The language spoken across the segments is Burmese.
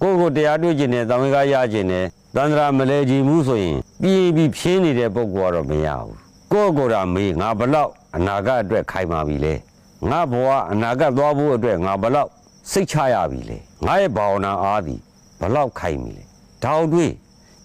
ကိုတရားတွေ့ကျင်တယ်တောင်ဝေကရကျင်တယ်တန္တရာမလဲကြည့်မှုဆိုရင်ပြီးဖြင်းနေတဲ့ပုဂ္ဂိုလ်ကတော့မရဘူးကိုယ်မေးငါဘလောက်အနာဂတ်အတွက်ခိုင်မာပြီလဲငါဘဝအနာဂတ်သွားဖို့အတွက်ငါဘလောက်စိတ်ချရပြီလဲငါရဲ့ဘာဝနာအားသည်ဘလောက်ခိုင်ပြီလဲဒါအောင်တွေး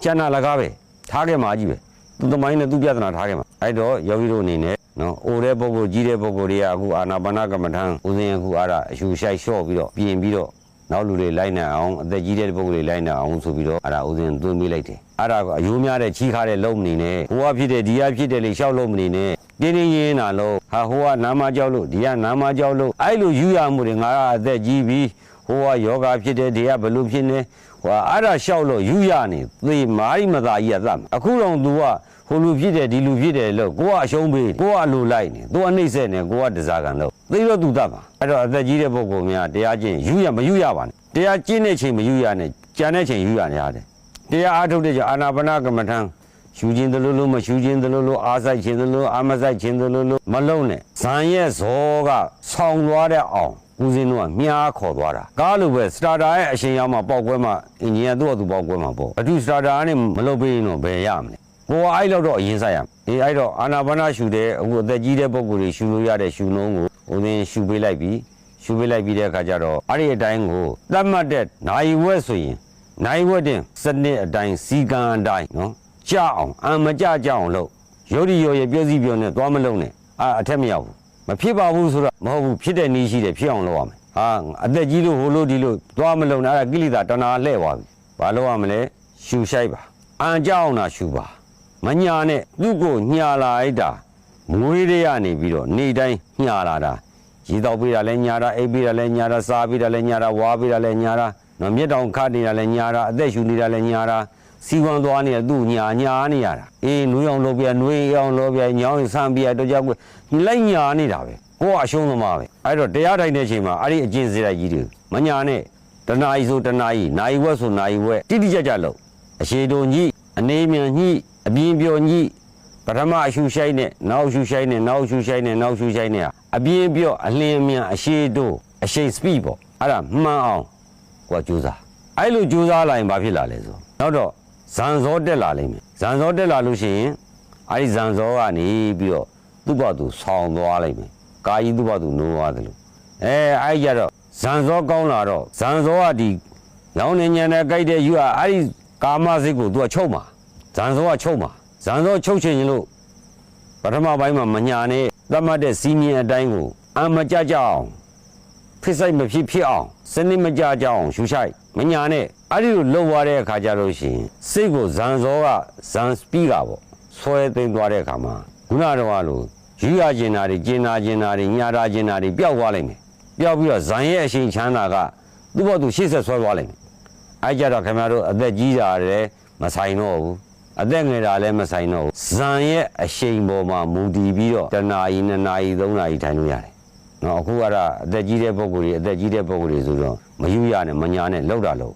ကျန်တာလကားပဲထားခဲ့မှာကြီးပဲသူသမိုင်းနဲ့သူပြဿနာထားခဲ့မှာအဲ့တော့ယောဂီတို့အနေနဲ့နော်အိုတဲ့ပုဂ္ဂိုလ်ကြီးတဲ့ပုဂ္ဂိုလ်တွေကအခုအာနာပါနကမ္မထံဦးဇင်းအခုအားအရှူရှိုက်လျှော့ပြီးတော့ပြင်ပြီးတော့နောက်လူတွေလိုက်နိုင်အောင်အသက်ကြီးတဲ့ပုဂ္ဂိုလ်တွေလိုက်နိုင်အောင်ဆိုပြီးတော့အားဦးဇင်းသွင်းပေးလိုက်တယ်အားကအယိုးများတဲ့ချီးခါတဲ့လုံးမနေနဲ့ဟိုကဖြစ်တယ်ဒီကဖြစ်တယ်လေရှောက်လုံးမနေနဲ့တင်းရင်းနာလုံးဟာဟိုကနာမကြောက်လို့ဒီကနာမကြောက်လို့အဲ့လိုယူရမှုတွေငါကအသက်ကြီးပြီးဟိုကယောဂဖြစ်တယ်ဒီကဘလို့ဖြစ်နေဟိုအားရှောက်လို့ယူရနေသေမာရီမသာကြီးကသတ်အခုတော့ तू ကဟိုလူဖြစ်တယ်ဒီလူဖြစ်တယ်လို့ကိုကအရှုံးပေးကိုကအလိုလိုက်နေသူကနှိမ့်ဆက်နေကိုကတစားကန်လို့သိတော့ तू တတ်ပါအဲ့တော့အသက်ကြီးတဲ့ပုဂ္ဂိုလ်များတရားကျင့်ယူရမယူရပါနဲ့တရားကျင့်တဲ့ချိန်မယူရနဲ့ကြံတဲ့ချိန်ယူရနေရတယ်တရားအားထုတ်တဲ့ချိန်အာနာပါနကမ္မထံရှူခြင်းတလို့လို့မရှူခြင်းတလို့လို့အားဆိုင်ခြင်းတလို့အာမဆိုင်ခြင်းတလို့လို့မလုံးနဲ့ဇံရဲ့ဇောကဆောင်းသွားတဲ့အောင်ဦးဇင်းတို့ကမြားခေါ်သွားတာကားလိုပဲစတာတာရဲ့အရှင်ရောက်မှပေါက်ကွဲမှအင်ဂျင်ကသူ့အတူပေါက်ကွဲမှပေါ့အတူစတာတာနဲ့မလုပ်ပေးရင်တော့ဘယ်ရမလဲကိုကအဲ့လောက်တော့အရင်ဆိုင်ရမယ်အဲ့တော့အာနာပါနရှူတဲ့အခုအသက်ကြီးတဲ့ပုဂ္ဂိုလ်တွေရှူလို့ရတဲ့ရှူနှုံးကိုဦးဇင်းရှူပေးလိုက်ပြီးရှူပေးလိုက်ပြီးတဲ့အခါကျတော့အဲ့ဒီအတိုင်းကိုသတ်မှတ်တဲ့နိုင်ဝက်ဆိုရင်နိုင်ဝက်တင်စနစ်အတိုင်းစီကံအတိုင်းနော်ကြအောင်အမကြကြအောင်လို့ရုပ်ရည်ရော်ရဲ့ပြည့်စည်ပြောနဲ့သွားမလုံးနဲ့အထက်မရောက်ဘူးမဖြစ်ပါဘူးဆိုတော့မဟုတ်ဘူးဖြစ်တဲ့နည်းရှိတယ်ဖြစ်အောင်လုပ်ရမယ်ဟာအသက်ကြီးလို့ဟိုလို့ဒီလို့သွားမလုံးနဲ့အဲ့ဒါကိလေသာတဏှာလှဲ့သွားပြီဘာလုပ်ရမလဲရှူရှိုက်ပါအံကြအောင်တာရှူပါမညာနဲ့သူ့ကိုညာလာလိုက်တာမွေးရရနေပြီးတော့နေတိုင်းညာလာတာရေတောက်ပေးတာလဲညာတာအိပ်ပေးတာလဲညာတာစားပေးတာလဲညာတာဝါပေးတာလဲညာတာနော်မြက်တောင်ခတ်နေတာလဲညာတာအသက်ရှူနေတာလဲညာတာစီဝံသွားနေတာသူ့ညာနေရတာအေးနွေးအောင်လုပ်ပြနွေးအောင်လုပ်ပြညောင်းဆန်းပြတော့ကြောက်လိုက်ညာနေတာပဲကိုကအရှုံးသမားပဲအဲ့တော့တရားထိုင်တဲ့အချိန်မှာအဲ့ဒီအကျင့်စရိုက်ကြီးတွေမညာနဲ့တဏှာကြီးဆိုတဏှာကြီးနိုင်ဝက်ဆိုနိုင်ဝက်တိတိကျကျလို့အရှိတုံကြီးအနေမြန်ကြီးအပြင်းပြောကြီးပထမအရှူရှိုက်နဲ့နောက်ရှူရှိုက်နဲ့နောက်ရှူရှိုက်နဲ့နောက်ရှူရှိုက်နဲ့အပြင်းပြောအလင်းမြန်အရှိတုအရှိ speed ပေါ့အဲ့ဒါမှန်အောင်ကိုကကြိုးစားအဲ့လိုကြိုးစားလိုက်ရင်ဘာဖြစ်လာလဲဆိုနောက်တော့ဇန်ဇောတက်လာလိမ့်မယ်ဇန်ဇောတက်လာလို့ရှိရင်အဲ့ဒီဇန်ဇောကနေပြီးတော့သူ့ဘာသူဆောင်းသွားလိုက်မယ်ကာကြီးသူ့ဘာသူနိုးသွားတယ်လို့အဲ့ကြတော့ဇန်ဇောကောင်းလာတော့ဇန်ဇောကဒီရောင်းနေညံနဲ့ကြိုက်တဲ့ယူအဲ့ဒီကာမစိတ်ကိုသူကချုပ်မှာဇန်ဇောကချုပ်မှာဇန်ဇောချုပ်ချင်လို့ပထမပိုင်းမှာမညာနဲ့သတ်မှတ်တဲ့စီးမြင်အတိုင်းကိုအမကြကြအောင်ဖြစ်စိတ်မဖြစ်အောင်စနစ်မကြကြအောင်ရှူရှိုက်မညာနဲ့အဲ့ဒီလိုလှုပ်သွားတဲ့အခါကျလို့ရှိရင်စိတ်ကိုဇန်ဇောကဇန်စပီကပေါ့ဆွဲသိမ်းသွားတဲ့အခါမှာခုနတော့လို့ယူရကျင်တာတွေကျင်နာကျင်တာတွေညာတာကျင်တာတွေပျောက်သွားလိမ့်မယ်ပျောက်ပြီးတော့ဇန်ရဲ့အရှင်ချမ်းသာကသူ့ဘောသူရှေ့ဆက်ဆွဲသွားလိမ့်မယ်အဲ့ကြတော့ခင်ဗျားတို့အသက်ကြီးတာလည်းမဆိုင်တော့ဘူးအသက်ငယ်တာလည်းမဆိုင်တော့ဘူးဇန်ရဲ့အရှိန်ပေါ်မှာမူတည်ပြီးတော့1နာရီ2နာရီ3နာရီထိုင်လို့ရတယ်နော်အခုကတော့အသက်ကြီးတဲ့ပုဂ္ဂိုလ်တွေဆိုတော့မယူရနဲ့မညာနဲ့လောက်တာလို့